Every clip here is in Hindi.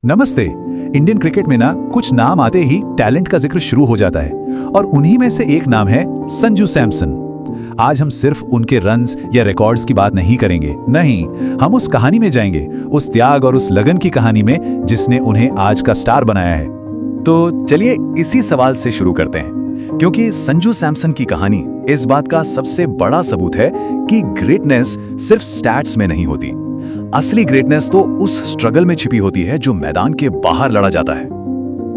नमस्ते। इंडियन क्रिकेट में ना कुछ नाम आते ही टैलेंट का जिक्र शुरू हो जाता है और उन्हीं में से एक नाम है संजू सैमसन। आज हम सिर्फ उनके रन्स या रिकॉर्ड्स की बात नहीं करेंगे, नहीं, हम उस कहानी में जाएंगे, उस त्याग और उस लगन की कहानी में जिसने उन्हें आज का स्टार बनाया है। तो चलिए इसी सवाल से शुरू करते हैं, क्योंकि संजू सैमसन की कहानी इस बात का सबसे बड़ा सबूत है कि ग्रेटनेस सिर्फ स्टैट्स में नहीं होती। असली ग्रेटनेस तो उस स्ट्रगल में छिपी होती है जो मैदान के बाहर लड़ा जाता है।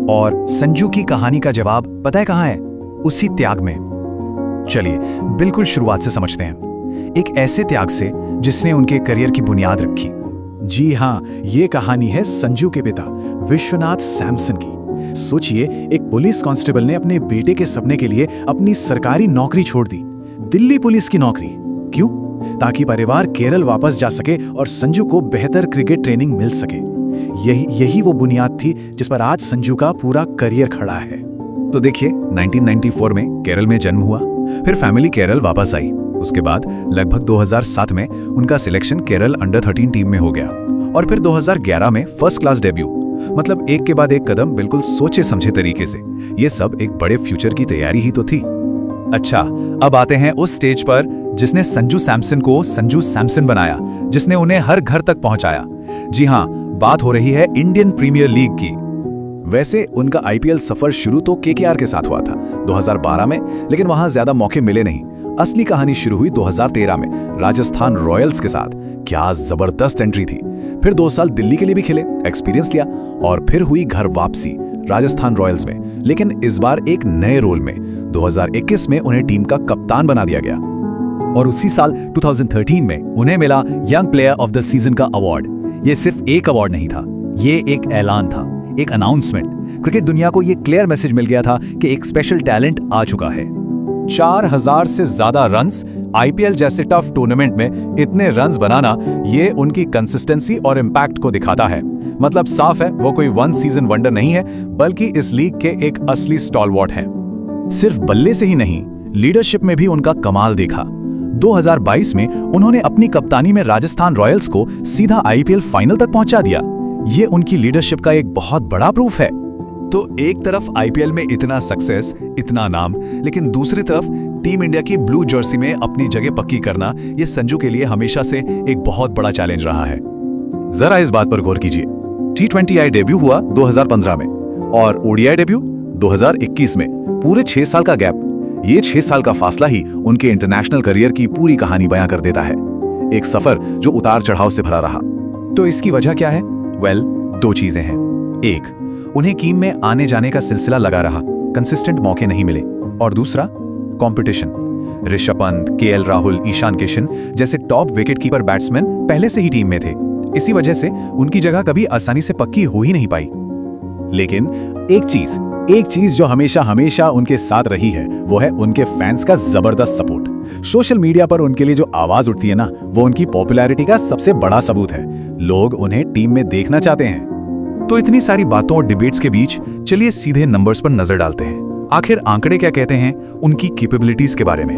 और संजू की कहानी का जवाब पता है कहां है? उसी त्याग में। चलिए बिल्कुल शुरुआत से समझते हैं, एक ऐसे त्याग से जिसने उनके करियर की बुनियाद रखी। जी हाँ, ये कहानी है संजू के पिता विश्वनाथ सैमसन की। सोचिए, एक पुलिस कांस्टेबल ने अपने बेटे के सपने के लिए अपनी सरकारी नौकरी छोड़ दी, दिल्ली पुलिस की नौकरी। क्यों? ताकि परिवार केरल वापस जा सके और संजू को बेहतर क्रिकेट ट्रेनिंग मिल सके। यही वो बुनियाद थी जिस पर आज संजू का पूरा करियर खड़ा है। तो देखिए, 1994 में केरल में जन्म हुआ, फिर फैमिली केरल वापस आई। उसके बाद लगभग 2007 में उनका सिलेक्शन केरल अंडर-13 टीम में हो गया और फिर 2011 में फर्स्ट क्लास डेब्यू। मतलब एक के बाद एक कदम बिल्कुल सोचे समझे तरीके से। ये सब एक बड़े फ्यूचर की तैयारी ही तो थी। अच्छा, अब आते हैं उस स्टेज पर जिसने संजू सैमसन को संजू सैमसन बनाया, जिसने उन्हें हर घर तक पहुंचाया। जी हां, बात हो रही है इंडियन प्रीमियर लीग की। वैसे उनका आईपीएल सफर शुरू तो केकेआर के साथ हुआ था 2012 में, लेकिन वहां ज्यादा मौके मिले नहीं। असली कहानी शुरू हुई 2013 में राजस्थान रॉयल्स के साथ। क्या जबरदस्त एंट्री थी। फिर 2 साल दिल्ली के लिए भी खेले, एक्सपीरियंस लिया और फिर हुई घर वापसी राजस्थान रॉयल्स में, लेकिन इस बार एक नए रोल में। 2021 में उन्हें टीम का कप्तान बना दिया गया और उसी साल 2013 में उन्हें मिला young player of the season का अवार्ड। ये सिर्फ एक अवार्ड नहीं था, ये एक ऐलान था, एक अनाउंसमेंट। क्रिकेट दुनिया को ये क्लियर मैसेज मिल गया था कि एक स्पेशल टैलेंट आ चुका है। 4000 से ज्यादा रन्स आईपीएल जैसे टफ टूर्नामेंट में इतने रन्स बनाना, ये उनकी कंसिस्टेंसी और इंपैक्ट को दिखाता है। मतलब साफ है, वो कोई वन सीजन वंडर नहीं है, बल्कि इस लीग के एक असली स्टॉलवर्ट है। सिर्फ बल्ले से ही नहीं, लीडरशिप में भी उनका कमाल देखा। 2022 में उन्होंने अपनी कप्तानी में राजस्थान रॉयल्स को सीधा आईपीएल फाइनल तक पहुंचा दिया। ये उनकी लीडरशिप का एक बहुत बड़ा प्रूफ है। तो एक तरफ आईपीएल में इतना सक्सेस, इतना नाम, लेकिन दूसरी तरफ टीम इंडिया की ब्लू जर्सी में अपनी जगह पक्की करना, ये संजू के लिए हमेशा से एक बहुत बड़ा चैलेंज रहा है। जरा इस बात पर गौर कीजिए। T20I डेब्यू हुआ 2015 में और ओडीआई डेब्यू 2021 में। पूरे 6 साल का गैप। ये 6 साल का फासला ही उनके इंटरनेशनल करियर की पूरी कहानी बयां कर देता है। एक सफर जो उतार चढ़ाव से भरा रहा। तो इसकी वजह क्या है? वेल, 2 चीजें हैं। एक, उन्हें टीम में आने जाने का सिलसिला लगा रहा, कंसिस्टेंट मौके नहीं मिले। और दूसरा, कंपटीशन। ऋषभ पंत, केएल राहुल, ईशान किशन जैसे टॉप विकेटकीपर बैट्समैन पहले से ही टीम में थे। इसी वजह से उनकी जगह कभी आसानी से पक्की हो ही नहीं पाई। लेकिन एक चीज जो हमेशा उनके साथ रही है, वो है उनके फैंस का जबरदस्त सपोर्ट। सोशल मीडिया पर उनके लिए जो आवाज उठती है ना, वो उनकी पॉपुलैरिटी का सबसे बड़ा सबूत है। लोग उन्हें टीम में देखना चाहते हैं। तो इतनी सारी बातों और डिबेट्स के बीच चलिए सीधे नंबर्स पर नजर डालते हैं। आखिर आंकड़े क्या कहते हैं उनकी कैपेबिलिटीज के बारे में?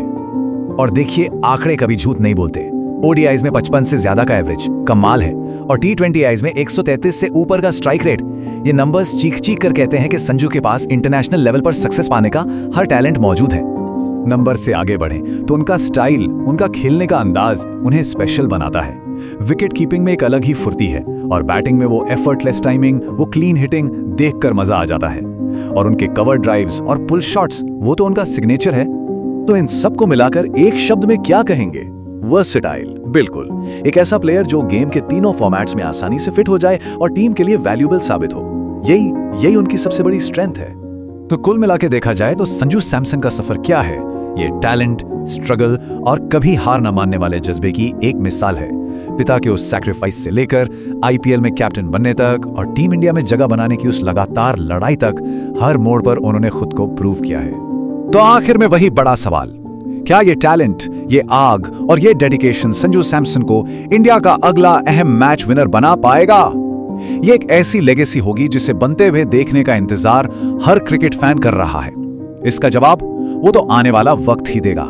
और देखिए, आंकड़े कभी झूठ नहीं बोलते। ओडीआईज में 55 से ज्यादा का एवरेज कमाल है, और T20Is में 133 से ऊपर का स्ट्राइक रेट। ये नंबर्स चीख कर कहते हैं कि संजू के पास इंटरनेशनल लेवल पर सक्सेस पाने का हर टैलेंट मौजूद है। नंबर से आगे बढ़ें तो उनका स्टाइल, उनका खेलने का अंदाज उन्हें स्पेशल बनाता है। विकेट कीपिंग में एक अलग ही फुर्ती है और बैटिंग में वो एफर्टलेस टाइमिंग, वो क्लीन हिटिंग देखकर मजा आ जाता है। और उनके कवर ड्राइव्स और पुल शॉट्स, वो तो उनका सिग्नेचर है। तो इन सबको मिलाकर एक शब्द में क्या कहेंगे? वर्सेटाइल। बिल्कुल, एक ऐसा प्लेयर जो गेम के तीनों फॉर्मेट्स में आसानी से फिट हो जाए और टीम के लिए वैल्यूएबल साबित हो। यही उनकी सबसे बड़ी स्ट्रेंथ है। तो कुल मिला के देखा जाए तो संजू सैमसन का सफर क्या है? ये टैलेंट, स्ट्रगल और कभी हार न मानने वाले जज्बे की एक मिसाल है। पिता के उस सैक्रिफाइस से लेकर आईपीएल में कैप्टन बनने तक और टीम इंडिया में जगह बनाने की उस लगातार लड़ाई तक, हर मोड़ पर उन्होंने खुद को प्रूव किया है। तो आखिर में वही बड़ा सवाल, क्या ये टैलेंट, ये आग और ये डेडिकेशन संजू सैमसन को इंडिया का अगला अहम मैच विनर बना पाएगा? ये एक ऐसी लेगेसी होगी जिसे बनते हुए देखने का इंतजार हर क्रिकेट फैन कर रहा है। इसका जवाब वो तो आने वाला वक्त ही देगा।